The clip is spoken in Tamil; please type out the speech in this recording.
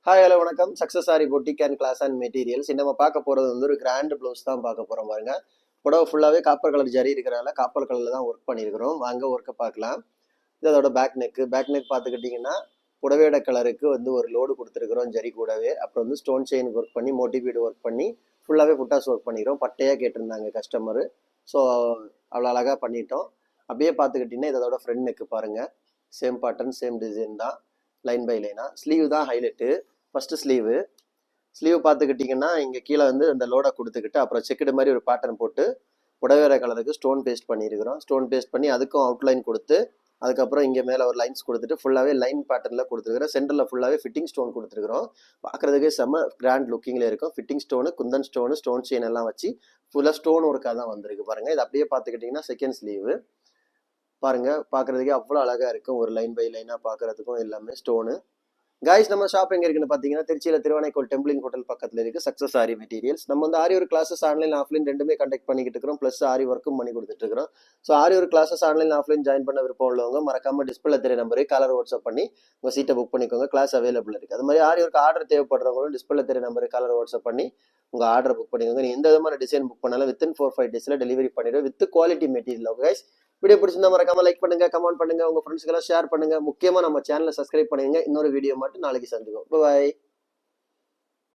ஹாய் ஹலோ வணக்கம். Success sari boutique and class and materials. நம்ம பார்க்க போகிறது வந்து ஒரு கிராண்ட் ப்ளவுஸ் தான் பார்க்க போகிறோம். பாருங்க, புடவை ஃபுல்லாகவே காப்பர் கலர் ஜரி இருக்கிறனால காப்பர் கலரில் தான் ஒர்க் பண்ணியிருக்கிறோம். வாங்க ஒர்க்கை பார்க்கலாம். இது அதோட பேக் நெக் பார்த்துக்கிட்டிங்கன்னா புடவையோட கலருக்கு வந்து ஒரு லோடு கொடுத்துருக்குறோம் ஜரி கூடவே. அப்புறம் வந்து ஸ்டோன் செயின் ஒர்க் பண்ணி மோட்டிவ் ஒர்க் பண்ணி ஃபுல்லாகவே புட்டாஸ் ஒர்க் பண்ணிக்கிறோம். பட்டையாக கேட்டிருந்தாங்க கஸ்டமரு. ஸோ அவ்வளோ அழகாக பண்ணிட்டோம். அப்படியே பார்த்துக்கிட்டிங்கன்னா இதோட ஃப்ரண்ட் நெக்கு பாருங்கள். சேம் பேட்டர்ன் சேம் டிசைன் தான், லைன் பை லைனாக. ஸ்லீவ் தான் ஹைலைட்டு. ஃபஸ்ட்டு ஸ்லீவ் பார்த்துக்கிட்டிங்கன்னா இங்கே கீழே வந்து அந்த லோடை கொடுத்துக்கிட்டு அப்புறம் செக்குடு மாதிரி ஒரு பேட்டர்ன் போட்டு புடவேற கலருக்கு ஸ்டோன் பேஸ்ட் பண்ணியிருக்கிறோம். ஸ்டோன் பேஸ்ட் பண்ணி அதுக்கும் அவுட்லைன் கொடுத்து அதுக்கப்புறம் இங்கே மேலே ஒரு லைன்ஸ் கொடுத்துட்டு ஃபுல்லாகவே லைன் பேட்டர்னில் கொடுத்துருக்குறோம். சென்டரில் ஃபுல்லாகவே ஃபிட்டிங் ஸ்டோன் கொடுத்துருக்குறோம். பார்க்குறதுக்கே செம்ம கிராண்ட் லுக்கிங்கில் இருக்கும். Fitting stone, Kundan stone, stone chain எல்லாம் வச்சு ஃபுல்லாக ஸ்டோன் ஒர்க்காக தான் வந்திருக்கு பாருங்கள். இது அப்படியே பார்த்துக்கிட்டிங்கன்னா செகண்ட் ஸ்லீவு பாருங்கள். பார்க்குறதுக்கே அவ்வளோ அழகாக இருக்கும். ஒரு லைன் பை லைனாக பார்க்குறதுக்கும் எல்லாமே ஸ்டோனு. கைஸ், நம்ம ஷாப் எங்க இருக்குன்னு பாத்தீங்கன்னா திருச்சியில திருவானைக்கோல் டெம்பிளிங் ஹோட்டல் பக்கத்துல இருக்கு. சக்சஸ் ஆரி மெட்டீரியல்ஸ். நம்ம வந்து ஆரி ஒரு கிளாஸஸ் ஆன்லைன் ஆஃப்லைன் ரெண்டுமே கண்டக்ட் பண்ணிக்கிட்டு இருக்கிறோம். பிளஸ் ஆரி ஒர்க்கும் பண்ணி கொடுத்துட்டு இருக்கிறோம். ஸோ ஆரி ஒரு கிளாஸஸ் ஆன்லைன் ஆஃப்லைன் ஜாயின் பண்ண விருப்பம் உள்ளவங்க மறக்காம டிஸ்பிளே தெரிய நம்பருக்கு காலர் வாட்ஸ்அப் பண்ணி உங்க சீட்டை புக் பண்ணிக்கோங்க. கிளாஸ் அவைலபிள் இருக்கு. அது மாதிரி ஆரி ஒரு ஆர்டர் தேவைப்படுறவங்களும் டிஸ்பிளே தெரிய நம்பருக்கு காலர் வாட்ஸ்அப் பண்ணி உங்க ஆர்டர் புக் பண்ணிக்கோங்க. நீ எந்த விதமான டிசைன் புக் பண்ணாலும் வித்தின் 4-5 டேஸ்ல டெலிவரி பண்ணிடுவோம் with quality material. Okay guys, video பிடிச்சிருந்தா மறக்காம லைக் பண்ணுங்க, கமெண்ட் பண்ணுங்க, உங்க ஃப்ரெண்ட்ஸ்க்கெல்லாம் ஷேர் பண்ணுங்க. முக்கியமா நம்ம சேனலை சப்ஸ்கிரைப் பண்ணுங்க. இன்னொரு வீடியோ மட்டும் நாளைக்கு சந்திப்போம். பாய்.